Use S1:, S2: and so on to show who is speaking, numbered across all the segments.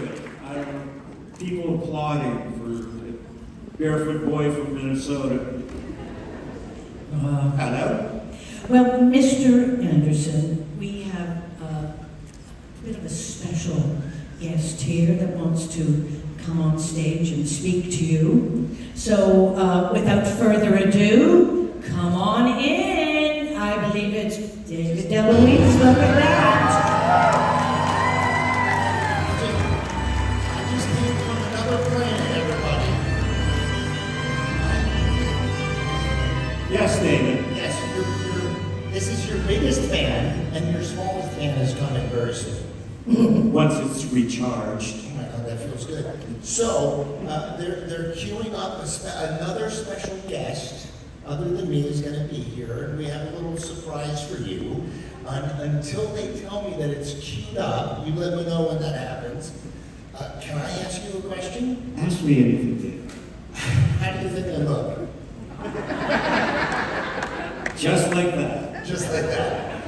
S1: it. People applauding for the barefoot boy from Minnesota. Hello?
S2: Well, Mr. Anderson, we have a bit of a special guest here that wants to come on stage and speak to you. So, without further ado, come on in. I believe it's David DeLuise. Look at that.
S3: I just came from another planet, everybody.
S1: Yes, David.
S3: Yes, this is your biggest fan, and your smallest fan is coming very soon.
S1: Once it's recharged.
S3: Oh my God, that feels good. So, they're queuing up another special guest, other than me, is going to be here, and we have a little surprise for you. Until they tell me that it's queued up, you let me know when that happens. Can I ask you a question?
S1: Ask me anything, David.
S3: How do you think I look?
S1: Just like that.
S3: Just like that.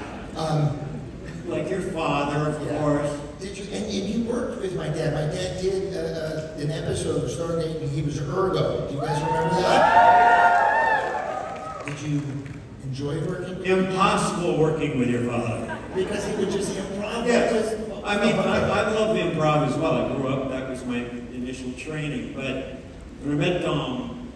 S1: Like your father, of course.
S3: Did you? And you worked with my dad. My dad did an episode of Stargate, and he was Ergo. Do you guys remember that? Did you enjoy working with him?
S1: Impossible working with your father.
S3: Because he would just improv.
S1: Yes. I mean, I love improv as well. I grew up, that was my initial training. But when I met Dom,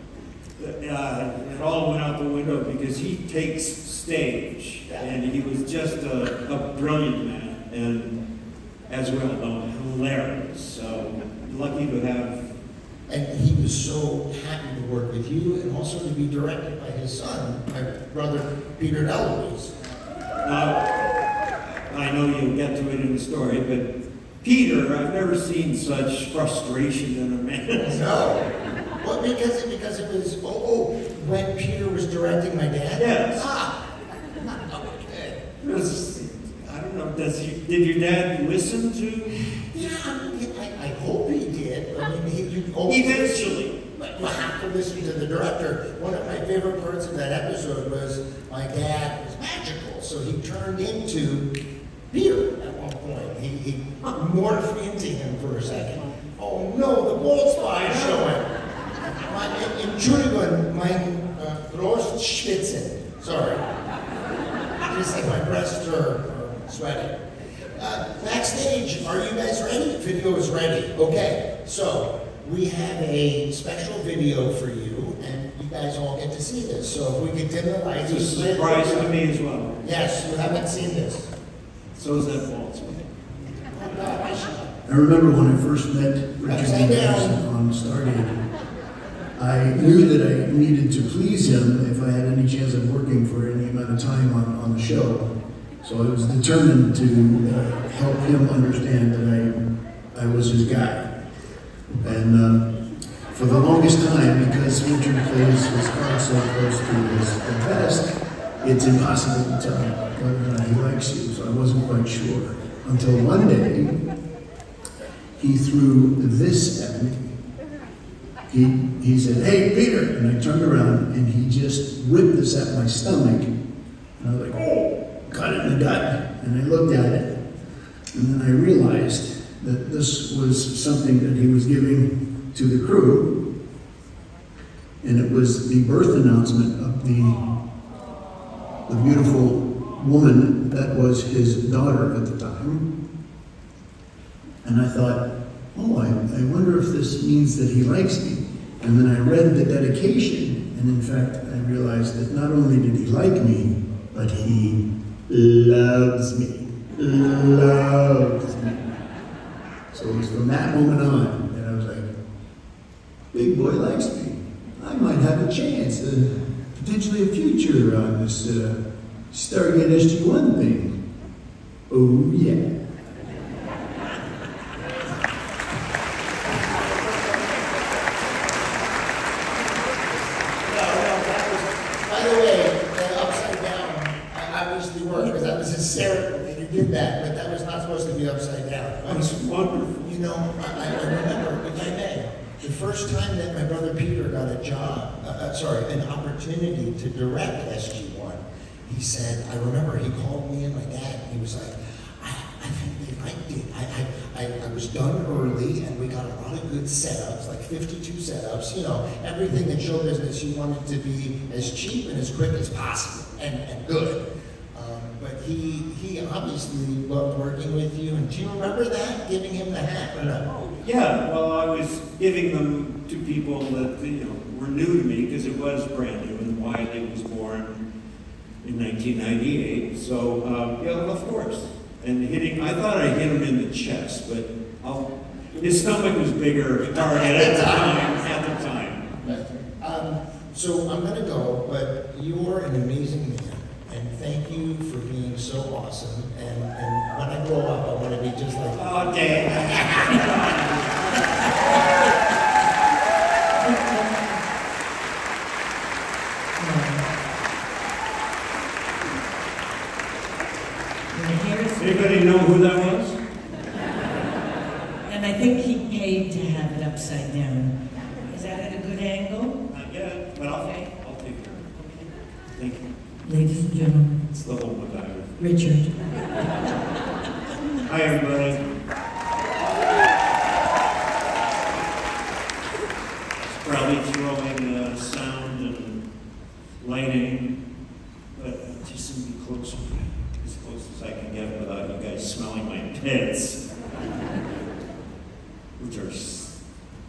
S1: it all went out the window because he takes stage. And he was just a brilliant man. And as well known, hilarious. So lucky to have.
S3: And he was so happy to work with you, and also to be directed by his son, my brother Peter DeLuise.
S1: I know you'll get to it in the story, but Peter, I've never seen such frustration in a man.
S3: No. Well, because it was, when Peter was directing my dad?
S1: Yes.
S3: Okay.
S1: I don't know, did your dad listen to?
S3: Yeah, I hope he did. I mean, you
S1: Eventually.
S3: But you have to listen to the director. One of my favorite parts of that episode was my dad was magical, so he turned into Peter at one point. He morphed into him for a second. Oh no, the bald spot is showing. Entschuldigung, mein Brustspitzen. Sorry. Just like my breasts are sweaty. Backstage, are you guys ready? Video is ready. Okay, so we have a special video for you, and you guys all get to see this. So if we could dim the lights.
S1: It's a surprise to me as well.
S3: Yes, you haven't seen this.
S1: So is that false.
S4: I remember when I first met Richard Anderson on Stargate, I knew that I needed to please him if I had any chance of working for any amount of time on the show. So I was determined to help him understand that I was his guy. And for the longest time, because Richard plays his cards so close to his vest, it's impossible to tell whether or not he likes you, so I wasn't quite sure. Until one day, he threw this at me. He said, "Hey, Peter," and I turned around and he just whipped this at my stomach. And I was like, "Oh, got it in the gut." And I looked at it, and then I realized that this was something that he was giving to the crew, and it was the birth announcement of the beautiful woman that was his daughter at the time. And I thought, oh, I wonder if this means that he likes me. And then I read the dedication, and in fact, I realized that not only did he like me, but he loves me. Loves me. So it was from that moment on that I was like, big boy likes me. I might have a chance, potentially a future on this Stargate SG-1 thing. Oh, yeah.
S3: Did that, but that was not supposed to be upside down.
S1: That's wonderful.
S3: You know, I remember, if I may, the first time that my brother Peter got a job, an opportunity to direct SG-1, he said, I remember he called me and my dad, and he was like, I think they liked it. I was done early, and we got a lot of good setups, like 52 setups, you know, everything in show business you wanted to be as cheap and as quick as possible, and good. But he obviously loved working with you, and do you remember that, giving him the hat, or no?
S1: Yeah, well, I was giving them to people that, you know, were new to me, because it was brand new, and Wiley was born in 1998, so, yeah, of course. And I thought I hit him in the chest, but his stomach was bigger target at the time.
S3: So I'm gonna go, but you're an amazing man, and thank you for being so awesome, and when I grow up, I wanna be just like you.
S1: Oh, damn. Anybody know who that was?
S2: And I think he paid to have it upside down. Is that at a good angle?
S1: Not yet, but I'll take care of it. Thank you.
S2: Ladies and gentlemen,
S1: It's the whole MacGyver.
S2: Richard.
S1: Hi, everybody. It's probably throwing sound and lighting, but just to be closer, as close as I can get without you guys smelling my pits. Which are...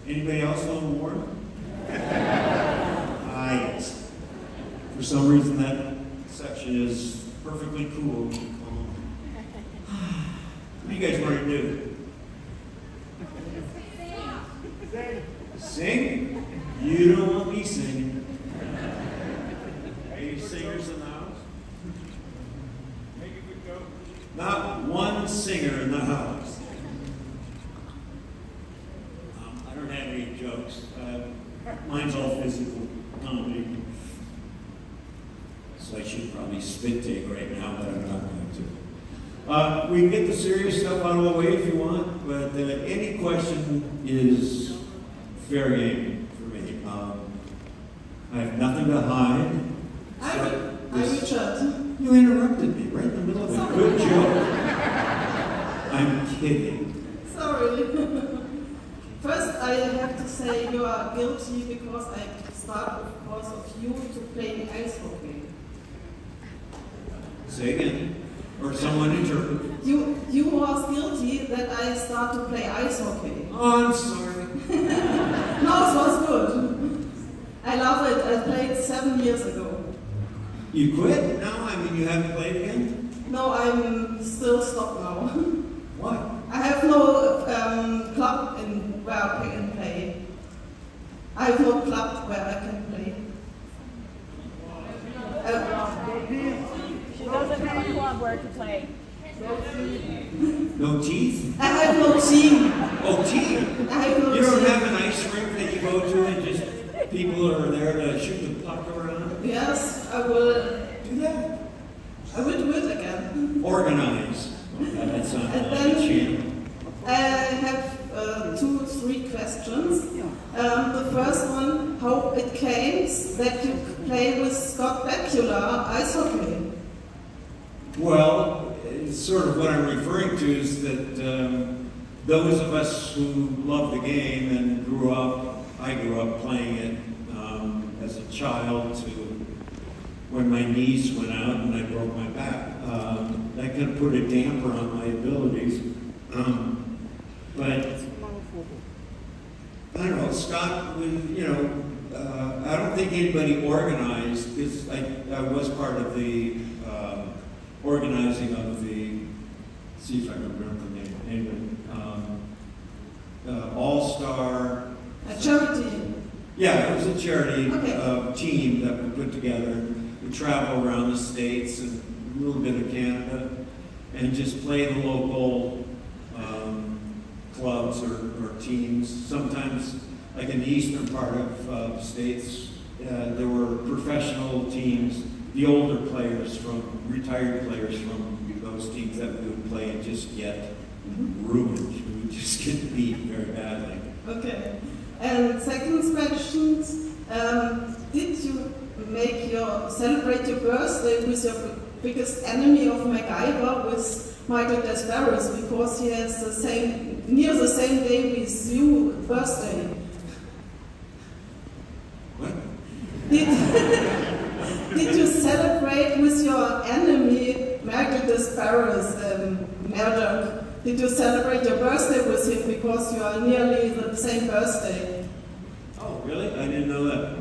S1: Anybody else a little warm? Yes. For some reason, that section is perfectly cool. What do you guys want to do? Sing? You don't want me singing. Are you singers in the house? Not one singer in the house. I don't have any jokes. Mine's all physical comedy. So I should probably spit take right now, but I'm not going to. We can get the serious stuff out of the way if you want, but any question is fair game for me. I have nothing to hide.
S5: Richard.
S1: You interrupted me right in the middle of a good joke. I'm kidding.
S5: Sorry. First, I have to say you are guilty because I started because of you to play ice hockey.
S1: Say again. Or someone interpret.
S5: You was guilty that I start to play ice hockey.
S1: Oh, I'm sorry.
S5: No, it was good. I love it. I played 7 years ago.
S1: You quit? No, I mean you haven't played again?
S5: No, I'm still stopped now.
S1: What?
S5: I have no club in where I can play. I have no club where I can play.
S6: She doesn't have a club where to play.
S1: No teeth?
S5: I have no team.
S1: Oh, teeth?
S5: I have no
S1: You don't
S5: team.
S1: have an ice rink that you go to and just people are there to shoot the puck around?
S5: Yes, I will.
S1: Do that.
S5: I will do it again.
S1: Organize. Okay, that sounds
S5: And
S1: like a
S5: then-
S1: champ.
S5: I have 2 or 3 questions. The first one, how it came that you play with Scott Bakula ice hockey.
S1: Well, it's sort of what I'm referring to is that those of us who love the game and I grew up playing it as a child to when my knees went out and I broke my back. That kind of put a damper on my abilities. But I don't know, Scott was, I don't think anybody organized, because I was part of the organizing of the, see if I can remember the name, All-Star.
S5: A charity.
S1: Yeah, it was a charity
S5: Okay.
S1: team that we put together. We travel around the States and a little bit of Canada and just play the local clubs or teams. Sometimes, like in the eastern part of the States, there were professional teams, the older players retired players from those teams that we would play and just get ruined. We would just get beat very badly.
S5: Okay. And second question, did you celebrate your birthday with your biggest enemy of MacGyver, with Michael Desbarres, because he has the same near the same day with you birthday.
S1: What?
S5: Did you celebrate with your enemy, Merkel Disparis, Murdoch? Did you celebrate your birthday with him because you are nearly the same birthday?
S1: Oh, really? I didn't know that.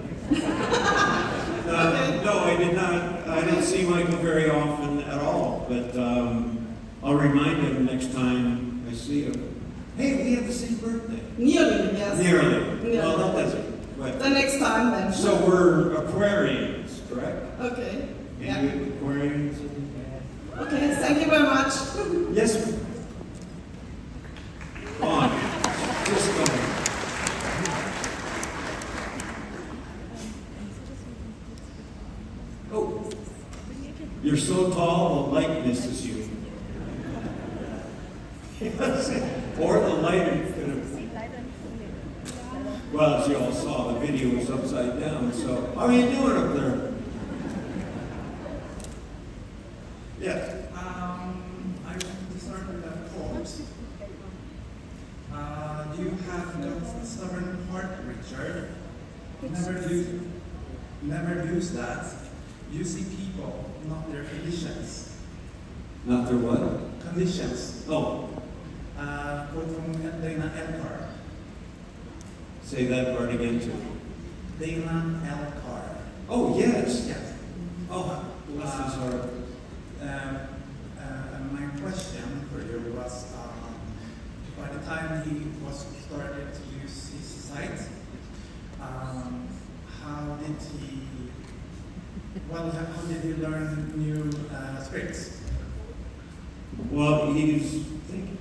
S1: No, I did not. I don't see Michael very often at all, but I'll remind him next time I see him. Hey, we have the same birthday.
S5: Nearly, yes.
S1: Nearly. Well, that doesn't. But,
S5: The next time then.
S1: so we're Aquarians, correct?
S5: Okay.
S1: Any
S5: Yeah.
S1: Aquarians?
S5: Okay, thank you very much.
S1: Yes. Go on. Just go. Oh, you're so tall, the light misses you. Or the light is gonna. Well, as you all saw, the video was upside down. So, how are you doing up there? Yes.
S7: I want to start with a quote. You have got a stubborn heart, Richard. Never lose that. You see people, not their conditions.
S1: Not their what?
S7: Conditions.
S1: Oh,
S7: Quote from Elcar.
S1: say that part again too.
S7: Elcar.
S1: Oh, yes.
S7: Yes.
S1: Oh, bless his heart.
S7: My question for you was, by the time he was started to use his site, how did he learn new scripts?
S1: Well, he's thinking.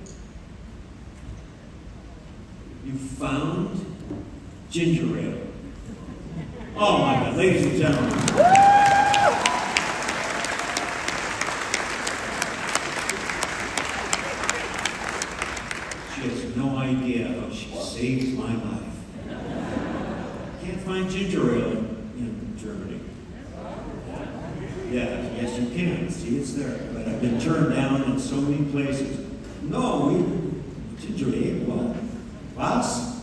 S1: You found ginger ale. Oh my God, ladies and gentlemen. She has no idea how she saved my life. Can't find ginger ale in Germany. Yeah, yes you can. See, it's there. But I've been turned down in so many places. No, ginger ale, what? Was?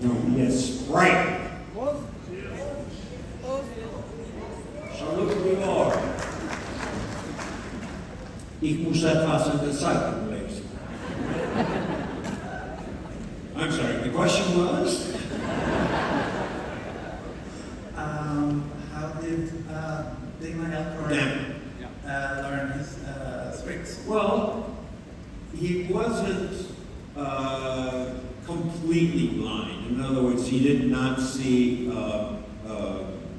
S1: No, he has Sprite. Salut, Lord. Ich muss etwas in der Zeitung lesen. I'm sorry, the question was?
S7: How did Elcar learn his scripts?
S1: Well, he wasn't completely blind. In other words, he did not see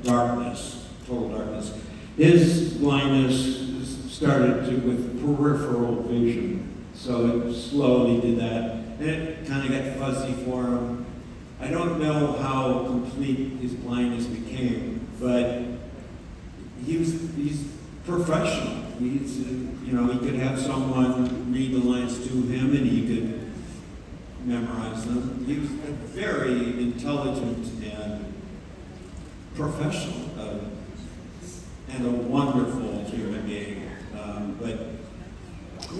S1: darkness, total darkness. His blindness started with peripheral vision. So it slowly did that. And it kind of got fuzzy for him. I don't know how complete his blindness became, but he's professional. He's, he could have someone read the lines to him and he could memorize them. He was very intelligent and professional and a wonderful human being. But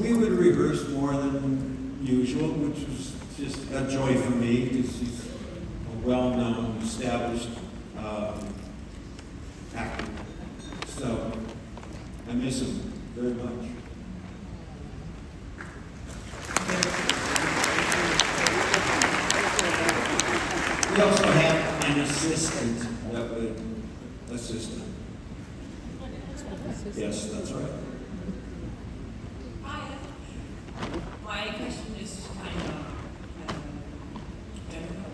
S1: we would rehearse more than usual, which was just a joy for me because he's a well-known, established actor. So I miss him very much. We also have an assistant that would assist him. Yes, that's right.
S8: Hi. My question is kind of general.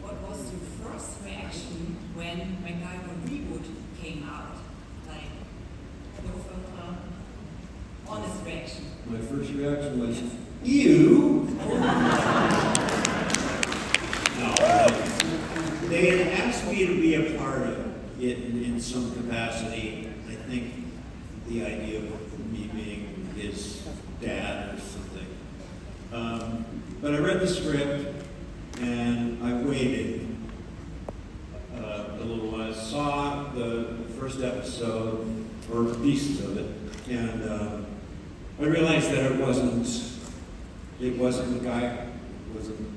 S8: What was your first reaction when MacGyver reboot came out? Like, your first honest reaction?
S1: My first reaction was, ew! No, they had asked me to be a part of it in some capacity. I think the idea of me being his dad or something. But I read the script and I waited a little while. I saw the first episode, or pieces of it, and I realized that it wasn't the guy, it wasn't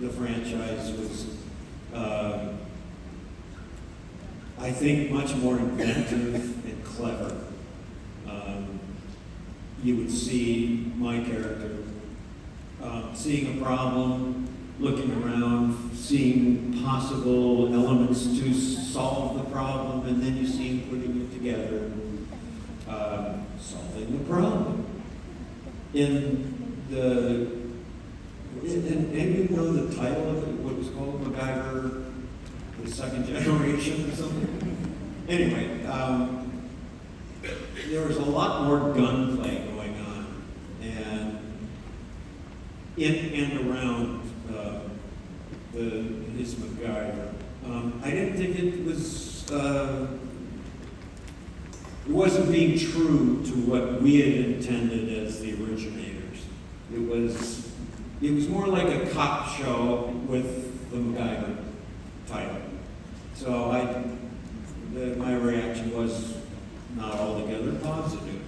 S1: the franchise, was, I think, much more inventive and clever. You would see my character seeing a problem, looking around, seeing possible elements to solve the problem, and then you see him putting it together, solving the problem. And you know the title of it, what it was called, MacGyver, the second generation or something? Anyway, there was a lot more gunplay going on, and in and around his MacGyver. I didn't think it wasn't being true to what we had intended as the originators. It was more like a cop show with the MacGyver title. So my reaction was not altogether positive.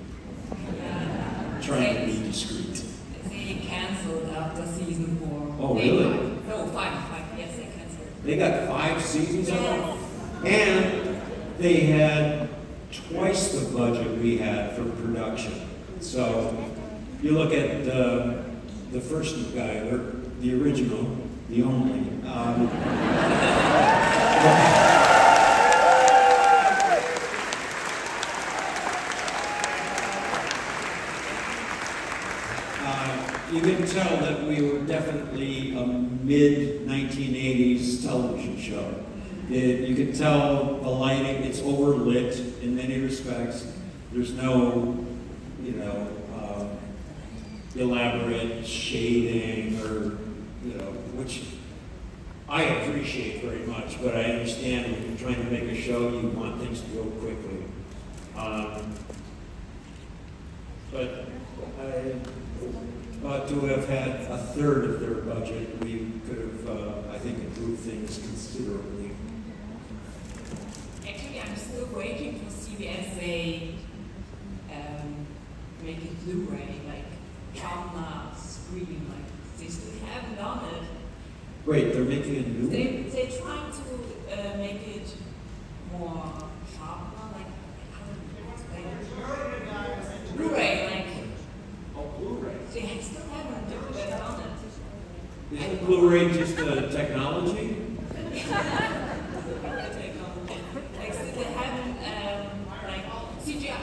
S1: Trying to be discreet.
S8: They canceled after season 4.
S1: Oh, really?
S8: No, 5. Yes, they canceled.
S1: They got 5 seasons of
S8: Yes.
S1: it, and they had twice the budget we had for production. So you look at the first MacGyver, the original, the only. You can tell that we were definitely a mid-1980s television show. You can tell the lighting, it's overlit in many respects. There's no, elaborate shading or, which I appreciate very much, but I understand when you're trying to make a show, you want things to go quickly. But I ought to have had a third of their budget. We could have, I think, improved things considerably.
S8: Actually, I'm still waiting for CBS. They make it Blu-ray, like camera screen, like they still haven't done it.
S1: Wait, they're making a new one?
S8: They're trying to make it more sharper, like how do you explain it? Blu-ray, like
S1: Oh, Blu-ray.
S8: they still haven't done it.
S1: Isn't Blu-ray just a technology?
S8: Like still they haven't like CGI,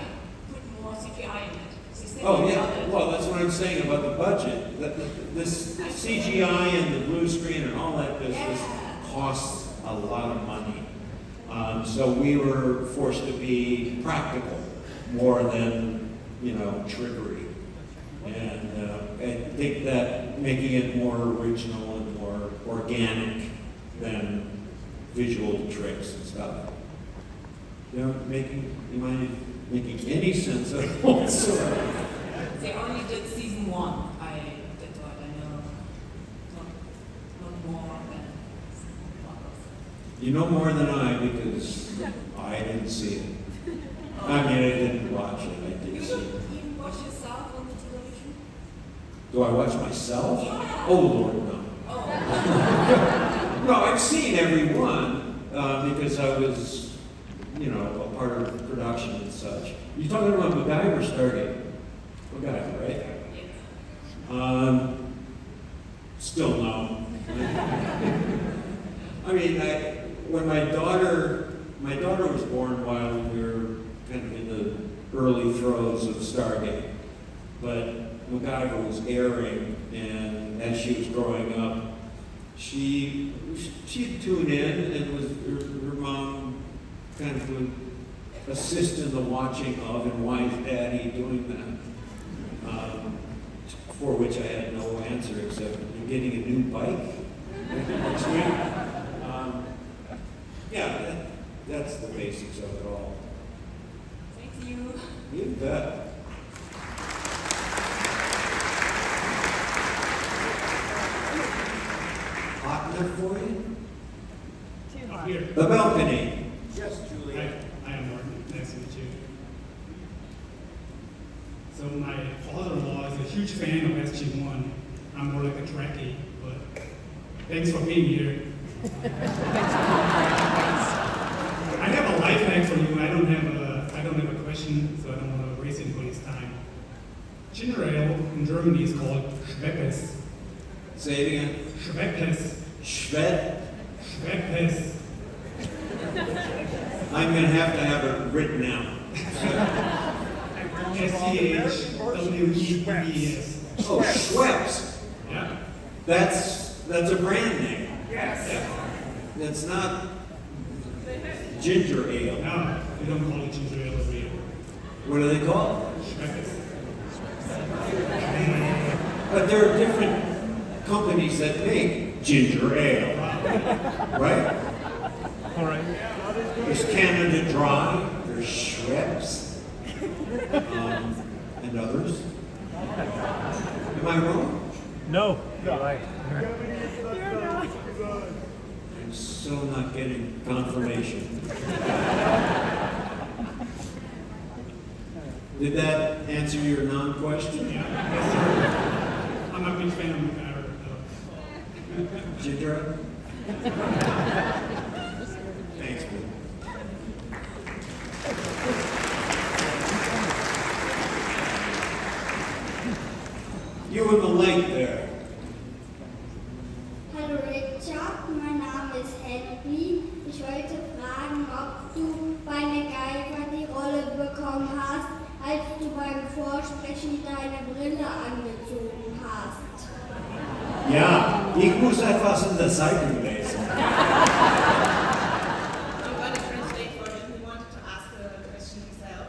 S8: put more CGI in it. They still
S1: Oh,
S8: haven't
S1: yeah.
S8: done it.
S1: Well, that's what I'm saying about the budget. This CGI and the blue screen and all that business costs a lot of money. So we were forced to be practical more than, trickery. And I think that making it more original and more organic than visual tricks and stuff. Making any sense at all whatsoever.
S8: They only did season 1. That's what I know. Not more than others.
S1: You know more than I because I didn't see it. I mean, I didn't watch it. I did see it.
S8: You watch yourself on the television?
S1: Do I watch myself? Oh, Lord, no.
S8: Oh.
S1: No, I've seen every one because I was, a part of the production and such. You're talking about MacGyver starting. MacGyver, right?
S8: Yes.
S1: Still no. I mean, when my daughter was born while we were kind of in the early throes of Stargate, but MacGyver was airing, and as she was growing up, she'd tune in, and her mom kind of would assist in the watching of, and why is Daddy doing that? For which I had no answer except you're getting a new bike next week. Yeah, that's the basics of it all.
S8: Thank you.
S1: You bet. Hot enough for you?
S6: Too hot.
S9: Here.
S1: The balcony.
S9: Yes, Julie. I am Martin. Nice to meet you. So my father huge fan of SG1. I'm more like a Trekkie, but thanks for being here. I have a life hack for you. I don't have a question, so I don't want to waste anybody's time. Ginger ale in Germany is called Schweppes.
S1: Say it again.
S9: Schweppes.
S1: Schweppes.
S9: Schweppes.
S1: I'm going to have it written out.
S9: SCHWEPPES.
S1: Oh, Schweppes.
S9: Yeah.
S1: That's a brand name.
S9: Yes.
S1: It's not ginger ale.
S9: No, we don't call it ginger ale over here.
S1: What do they call it?
S9: Schweppes.
S1: But there are different companies that make ginger ale, right?
S6: All right.
S1: There's Canada Dry, there's Schweppes, and others. Am I wrong?
S6: No. You're right.
S1: I'm so not getting confirmation. Did that answer your non-question?
S9: Yes, sir. I'm a big fan of MacGyver, though.
S1: Ginger ale? Thanks, Bill. You in the light there.
S10: Hallo Richard, mein Name ist Henry. Ich wollte fragen, ob du bei MacGyver die Rolle bekommen hast, als du beim Vorsprechen deine Brille angezogen hast.
S1: Ja, ich muss etwas in der Zeitung lesen.
S5: I'm going to translate for him. He wanted to ask a question himself.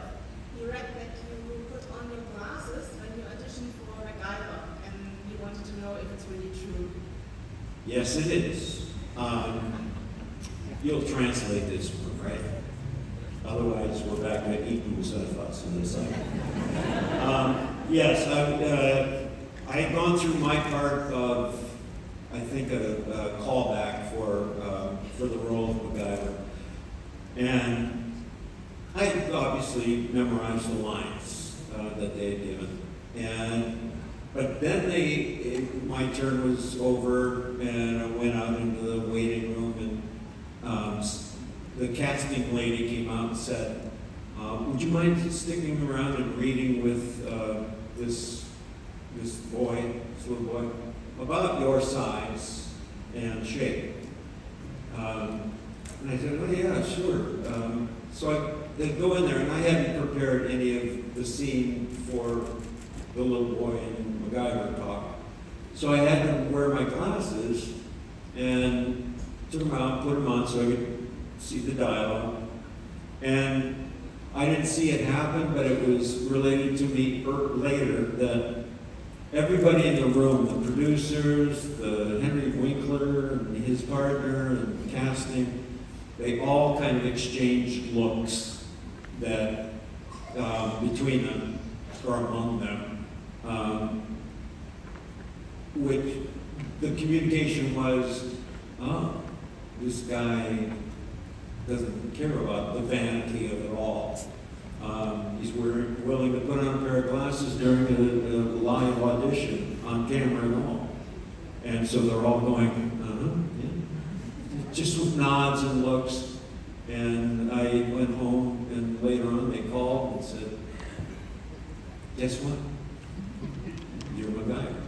S5: He read that you put on your glasses when you auditioned for MacGyver, and he wanted to know if it's really true.
S1: Yes, it is. You'll translate this one, right? Otherwise, we're back to eating etwas in the Zeitung. Yes, I had gone through my part of, I think, a callback for the role of MacGyver. And I obviously memorized the lines that they had given. But then my turn was over, and I went out into the waiting room, and the casting lady came out and said, would you mind sticking around and reading with this little boy, about your size and shape? And I said, oh yeah, sure. So they go in there, and I hadn't prepared any of the scene for the little boy in MacGyver talk. So I had to wear my glasses and took them out, put them on so I could see the dialogue. And I didn't see it happen, but it was related to me later that everybody in the room, the producers, the Henry Winkler and his partner and casting, they all kind of exchanged looks that between them or among them, which the communication was, oh, this guy doesn't care about the vanity of it all. He's willing to put on a pair of glasses during a live audition on camera and all. And so they're all going, yeah. Just with nods and looks. And I went home, and later on they called and said, guess what? You're MacGyver.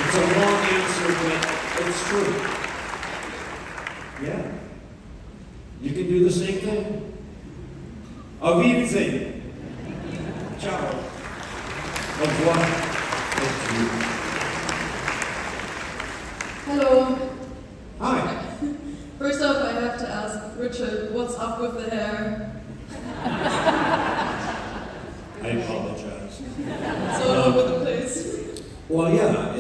S1: It's a long answer, but it's true. Yeah. You can do the same thing. Auf Wiedersehen. Ciao. Au revoir.
S11: Hello.
S1: Hi.
S11: First off, I have to ask Richard, what's up with the hair?
S1: I apologize.
S11: It's all over the place.
S1: Well, yeah.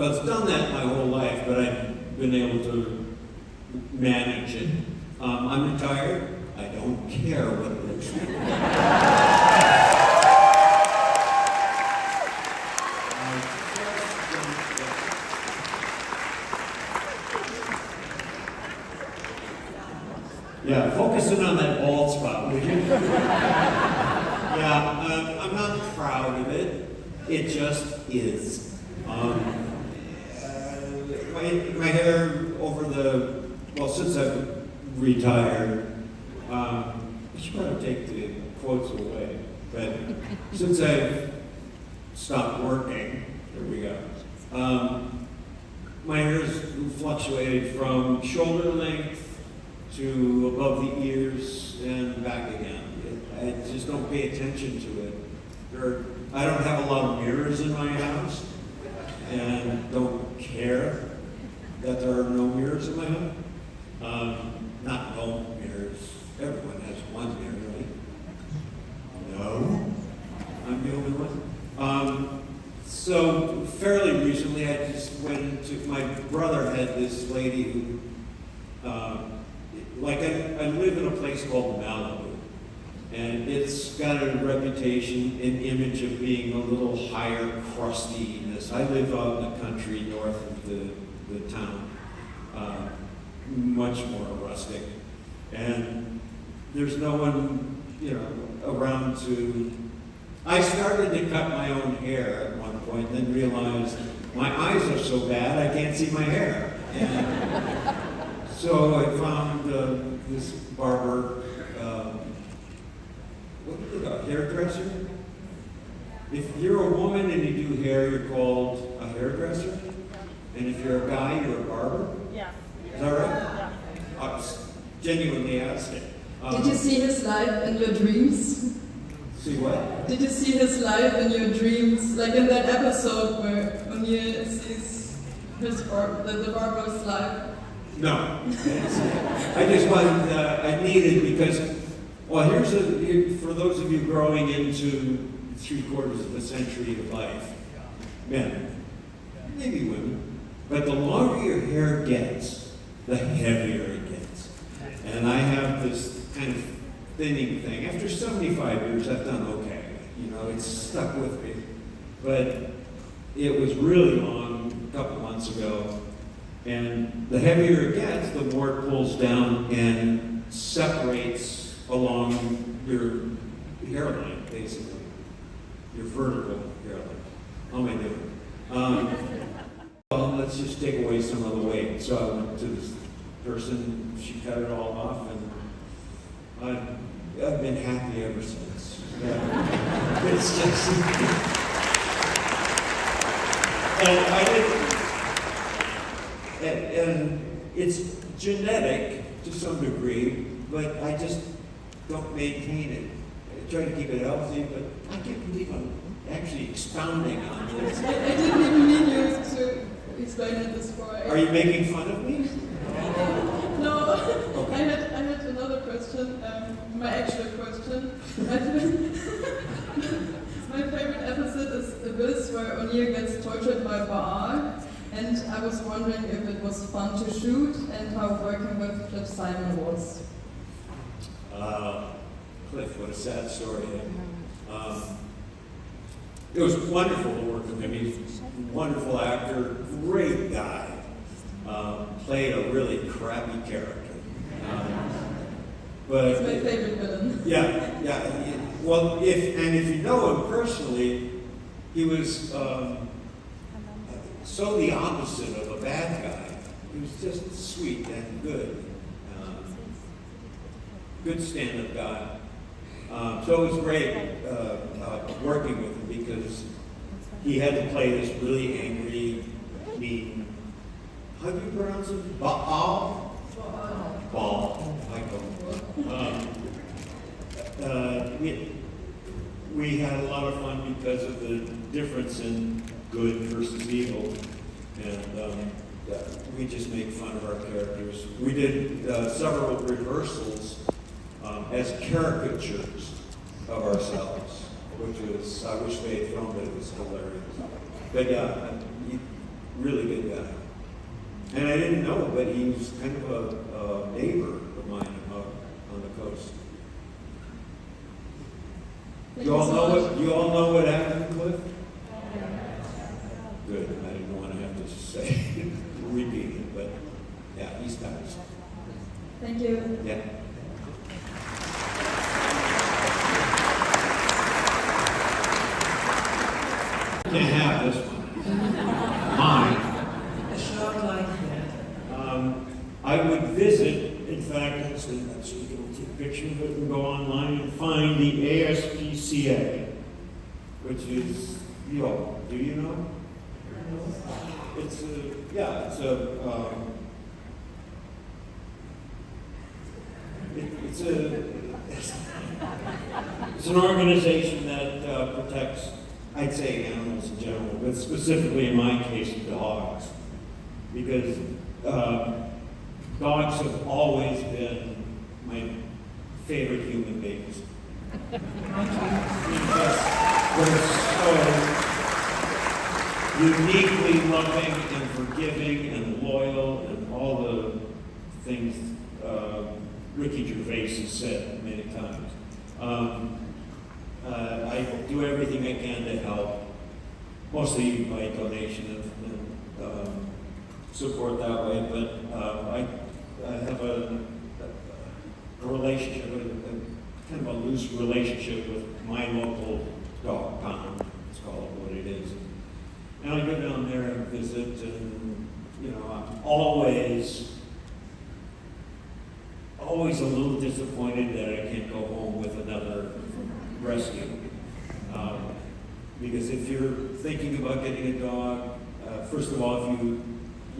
S1: It's done that my whole life, but I've been able to manage it. I'm retired. I don't care what it looks like. Yeah, focusing on that bald spot. I'm not proud of it. It just is. My hair since I've retired, I should probably take the quotes away, but since I've stopped working, there we go, my hair has fluctuated from shoulder length to above the ears and back again. I just don't pay attention to it. I don't have a lot of mirrors in my house, and don't care that there are no mirrors in my house. Not no mirrors. Everyone has one mirror, right? No, I'm the only one. So fairly recently, I just went into, my brother had this lady who, I live in a place called Malibu, and it's got a reputation, an image of being a little higher crustiness. I live out in the country north of the town, much more rustic, and there's no one, around to. I started to cut my own hair at one point, then realized my eyes are so bad I can't see my hair. And so I found this barber, a hairdresser. If you're a woman and you do hair, you're called a hairdresser. And if you're a guy, you're a barber.
S11: Yeah.
S1: Is that right? Yeah. I was genuinely asking.
S11: Did you see his life in your dreams?
S1: See what?
S11: Did you see his life in your dreams? Like in that episode where O'Neill sees the barber's life?
S1: No. I just wanted, I needed, because, for those of you growing into 3/4 of a century of life, men, maybe women, but the longer your hair gets, the heavier it gets. And I have this kind of thinning thing. After 75 years, I've done okay. It's stuck with me. But it was really long a couple months ago. And the heavier it gets, the more it pulls down and separates along your hairline, basically. Your vertical hairline. How am I doing? Well, let's just take away some of the weight. So I went to this person, she cut it all off, and I've been happy ever since. Yeah. It's just, and it's genetic to some degree, but I just don't maintain it. I try to keep it healthy, but I can't believe I'm actually expounding on this.
S11: I didn't even mean you to explain it this way.
S1: Are you making fun of me?
S11: No,
S1: Okay.
S11: I had another question, my actual question. My favorite episode is this where O'Neill gets tortured by Baal, and I was wondering if it was fun to shoot and how working with Cliff Simon was.
S1: Cliff, what a sad story. It was wonderful to work with him. He's a wonderful actor, great guy. Played a really crappy character. But
S11: He's my favorite villain.
S1: Yeah. Well, if you know him personally, he was so the opposite of a bad guy. He was just sweet and good. Good stand-up guy. So it was great working with him because he had to play this really angry, mean, how do you pronounce it? Baal? Baal. We had a lot of fun because of the difference in good versus evil, and we just make fun of our characters. We did several rehearsals as caricatures of ourselves, which was, I wish they had filmed it, it was hilarious. But yeah, really good guy. And I didn't know, but he was kind of a neighbor of mine on the coast. You all know what happened, Cliff? Good. I didn't want to have to say repeat it, but yeah, he's nice.
S11: Thank you.
S1: Yeah. Can't have this one. Mine.
S2: A short life there.
S1: I would visit, in fact, so you can take a picture of it and go online and find the ASPCA, which is, do you know? It's an organization that protects, I'd say, animals in general, but specifically in my case, dogs, because dogs have always been my favorite human beings. Because they're so uniquely loving and forgiving and loyal and all the things Ricky Gervais has said many times. I do everything I can to help, mostly by donation and support that way, but I have a relationship, kind of a loose relationship with my local dog pound. Let's call it what it is. And I go down there and visit, and I'm always a little disappointed that I can't go home with another rescue. Because if you're thinking about getting a dog, first of all, if you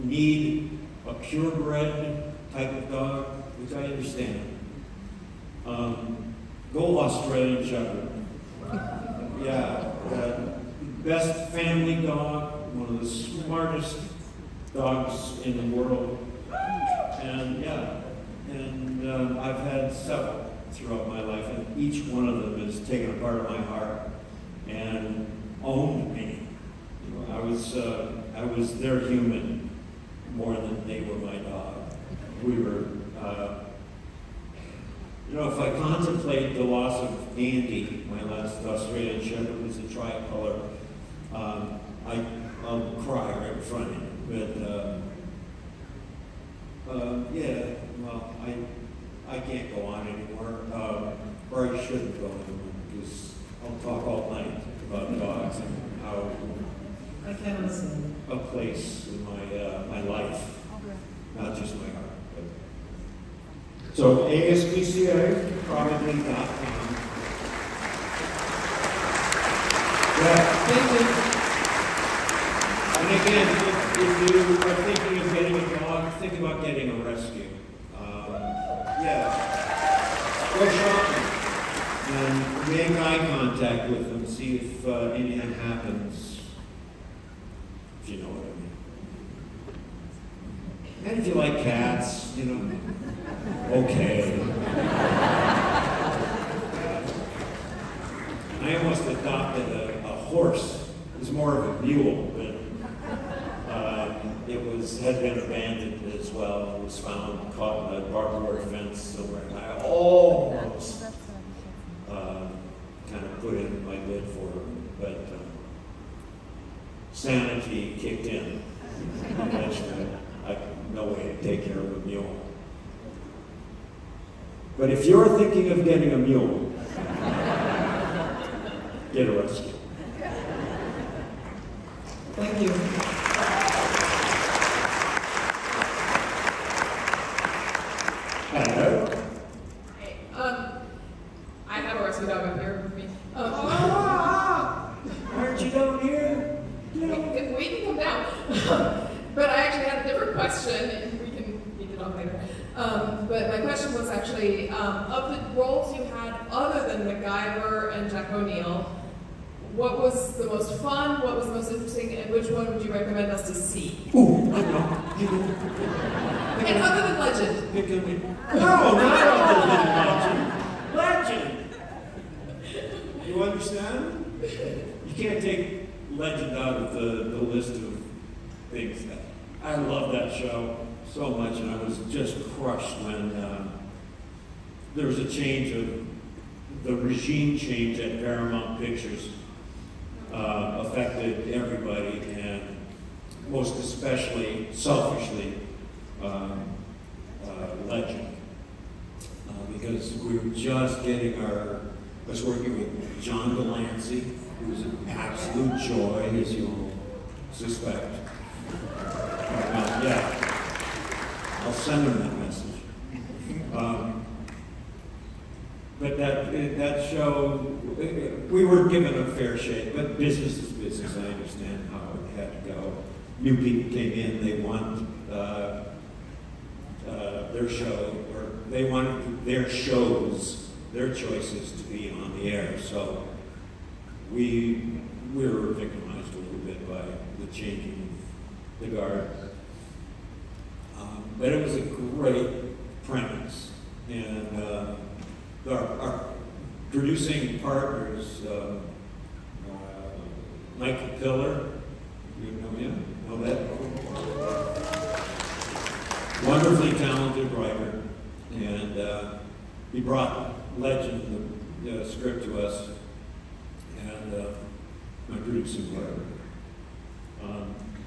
S1: need a purebred type of dog, which I understand, go Australian Shepherd. Yeah, best family dog, one of the smartest dogs in the world, and I've had several throughout my life, and each one of them has taken a part of my heart and owned me. I was their human more than they were my dog. We were, if I contemplate the loss of Andy, my last Australian Shepherd, who was a tricolor, I'll cry right in front of him. But I can't go on anymore, or I shouldn't go anymore, because I'll talk all night about dogs and how
S2: I can listen.
S1: a place in my life, not just my heart. But. So ASPCA, probably.com. Yeah.
S2: Thank you.
S1: And again, if you are thinking of getting a dog, think about getting a rescue. Go shopping and make eye contact with them, see if anything happens, if you know what I mean. And if you like cats, okay. I almost adopted a horse. It was more of a mule, but had been abandoned as well. It was found caught in a barbed wire fence somewhere. And I almost kind of put in my bid for it, but sanity kicked in. Eventually, I had no way to take care of a mule. But if you're thinking of getting a mule, get a rescue.
S2: Thank you.
S1: Hello.
S12: Hey, I have a rescue dog up here with me.
S1: Aren't you down here?
S12: We can come down. But I actually had a different question, and we can meet it on later. But my question was actually, of the roles you had other than MacGyver and Jack O'Neill, what was the most fun, what was the most interesting, and which one would you recommend us to see?
S1: Ooh, I know.
S12: And other than Legend.
S1: No, not other than Legend. Legend! You understand? You can't take Legend out of the list of things. I love that show so much, and I was just crushed when there was a change of the regime change at Paramount Pictures. Affected everybody, and most especially, selfishly, Legend, because we were just getting was working with John Delancey, who was an absolute joy, as you'll suspect. Yeah, I'll send him that message. But that show, we were given a fair shake, but business is business. I understand how it had to go. New people came in, they want their show, or they wanted their shows, their choices to be on the air. So we were victimized a little bit by the changing of the guard. But it was a great premise, and our producing partners, Michael Pillar, you know him? Know that? Wonderfully talented writer, and he brought Legend, the script to us, and my producing partner.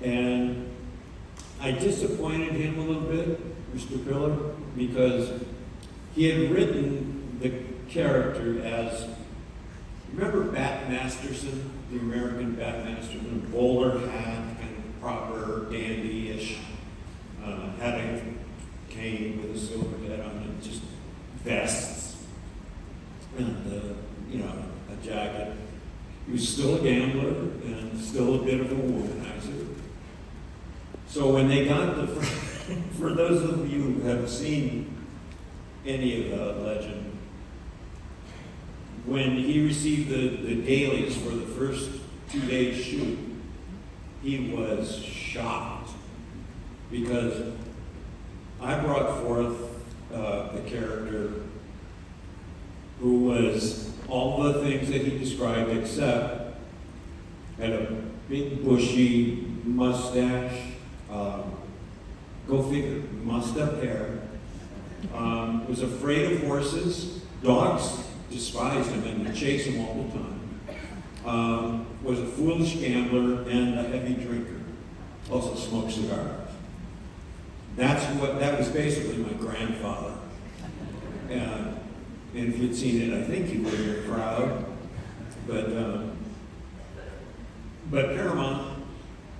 S1: And I disappointed him a little bit, Mr. Pillar, because he had written the character as, remember Bat Masterson, the American Bat Masterson, bowler hat, kind of proper dandy-ish, had a cane with a silver head on it, just vests, and a jacket. He was still a gambler and still a bit of a womanizer. So when they got for those of you who haven't seen any of Legend, when he received the dailies for the first 2 days shoot, he was shocked because I brought forth the character who was all the things that he described, except had a big bushy mustache, go figure, mussed up hair, was afraid of horses, dogs despised him and would chase him all the time, was a foolish gambler and a heavy drinker, also smoked cigars. That was basically my grandfather. And if you'd seen it, I think you would have been proud. But Paramount,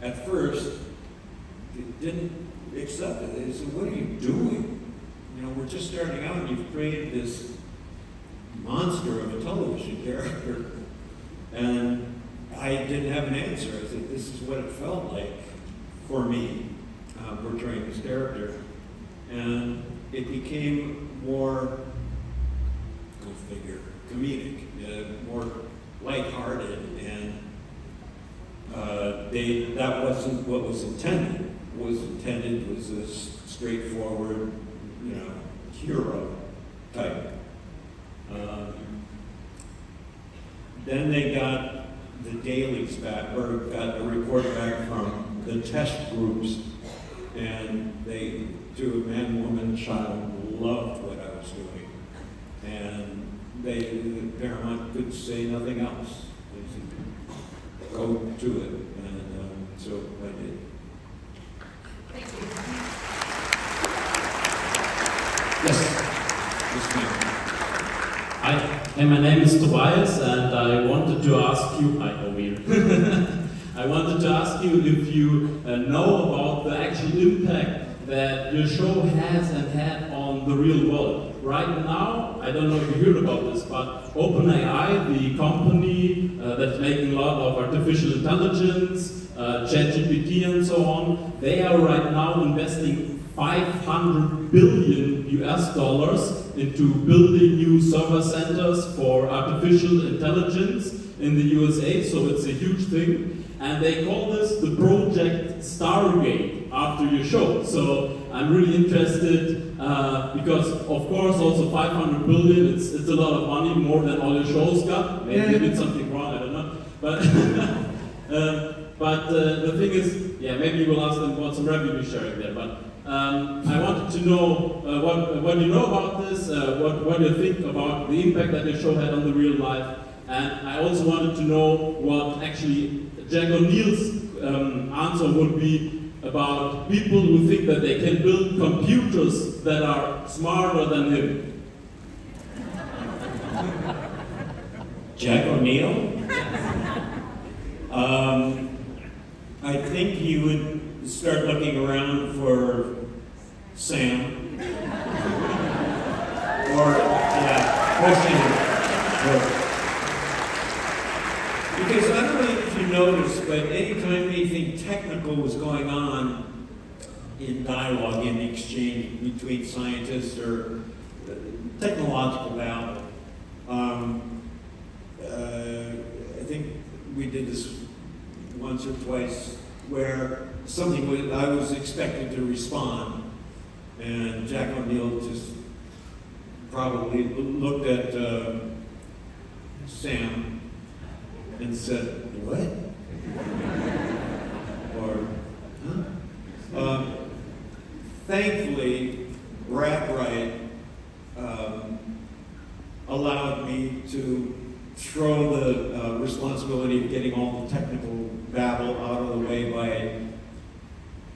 S1: at first, didn't accept it. They said, "What are you doing? We're just starting out and you've created this monster of a television character." And I didn't have an answer. I said, this is what it felt like for me, portraying this character. And it became more, go figure, comedic, more lighthearted, and that wasn't what was intended. What was intended was this straightforward, hero type. Then they got the dailies back, or got a report back from the test groups, and they, to a man, woman, child, loved what I was doing. And Paramount could say nothing else. They said, go to it. And so I did.
S12: Thank you.
S1: Yes. Yes, ma'am.
S13: Hi, my name is Tobias, and I wanted to ask you, I wanted to ask you if you know about the actual impact that your show has and had on the real world. Right now, I don't know if you heard about this, but OpenAI, the company that's making a lot of artificial intelligence, ChatGPT and so on, they are right now investing $500 billion into building new server centers for artificial intelligence in the USA, so it's a huge thing. And they call this the Project Stargate after your show. So I'm really interested because, of course, also 500 billion, it's a lot of money, more than all your shows got. Maybe they did something wrong, I don't know. But the thing is, maybe you will ask them about some revenue sharing there. But I wanted to know what you know about this, what you think about the impact that your show had on the real life. And I also wanted to know what actually Jack O'Neill's answer would be about people who think that they can build computers that are smarter than him.
S1: Jack O'Neill? I think he would start looking around for Sam. Or, yeah, because I don't know if you noticed, but anytime anything technical was going on in dialogue, in exchange between scientists or technological battle, I think we did this once or twice where something was, I was expected to respond, and Jack O'Neill just probably looked at Sam and said, "What?" Or, huh? Thankfully, Wright allowed me to throw the responsibility of getting all the technical babble out of the way by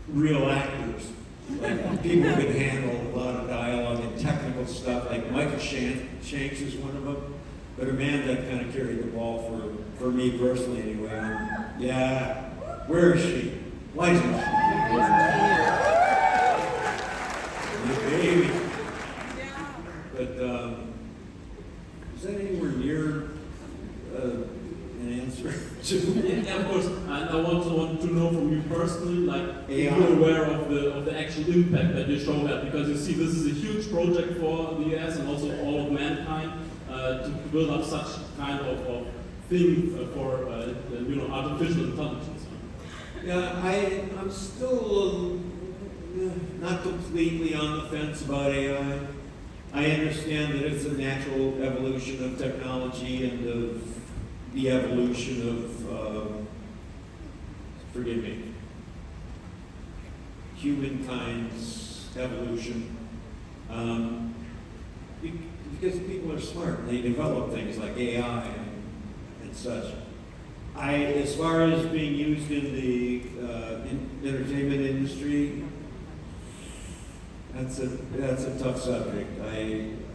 S1: real actors. Like, people could handle a lot of dialogue and technical stuff, like Michael Shanks is one of them. But Amanda kind of carried the ball for me personally anyway. Yeah, where is she? Why isn't she? The baby. But is that anywhere near an answer to?
S13: Yeah, of course. And I also want to know from you personally, like,
S1: AI.
S13: if you're aware of the actual impact that your show had, because you see this is a huge project for the US and also all of mankind to build up such kind of thing for artificial intelligence.
S1: Yeah, I'm still not completely on the fence about AI. I understand that it's a natural evolution of technology and of the evolution of, forgive me, humankind's evolution. Because people are smart and they develop things like AI and such. As far as being used in the entertainment industry, that's a tough subject.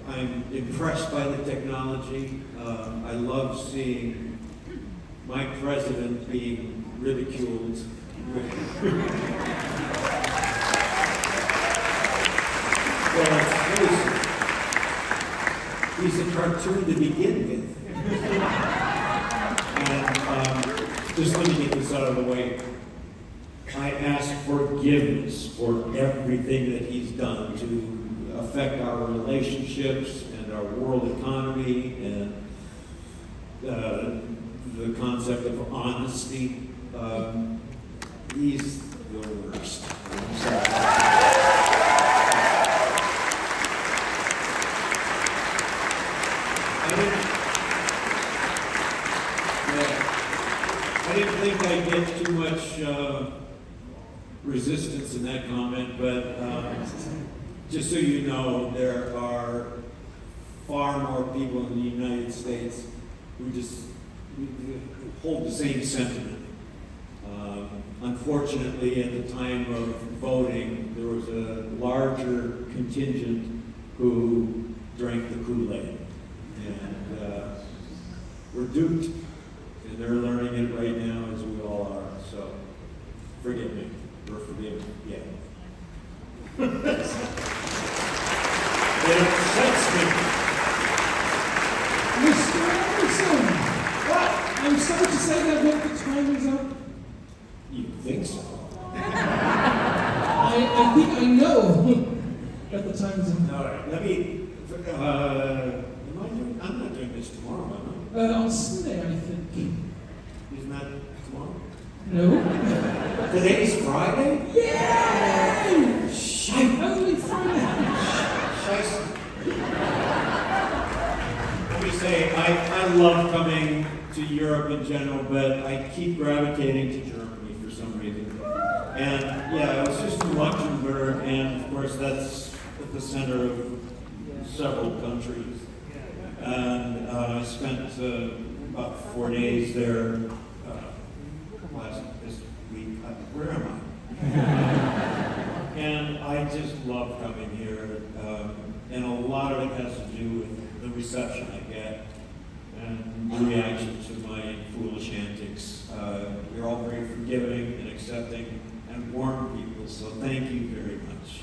S1: I'm impressed by the technology. I love seeing my president being ridiculed. Well, he's a cartoon to begin with. And just let me get this out of the way. I ask forgiveness for everything that he's done to affect our relationships and our world economy and the concept of honesty. He's the worst. I'm sorry. I didn't think I'd get too much resistance in that comment, but just so you know, there are far more people in the United States who just hold the same sentiment. Unfortunately, at the time of voting, there was a larger contingent who drank the Kool-Aid. And we're duped, and they're learning it right now as we all are. So, forgive me. We're forgiven. Yeah. It upsets me.
S14: Mr. Anderson! What? I'm sorry to say that when the time is up.
S1: You think so?
S14: I think I know that the time is up.
S1: All right. Let me. I'm not doing this tomorrow, am I?
S14: On Sunday, I think.
S1: Isn't that tomorrow?
S14: No.
S1: Today's Friday?
S14: Yay!
S1: Shite.
S14: Only Friday.
S1: Let me say, I love coming to Europe in general, but I keep gravitating to Germany for some reason. And yeah, I was just in Luxembourg, and of course that's at the center of several countries. And I spent about 4 days there this week. Where am I? And I just love coming here. And a lot of it has to do with the reception I get. and the reaction to my foolish antics. You're all very forgiving and accepting and warm people, so thank you very much.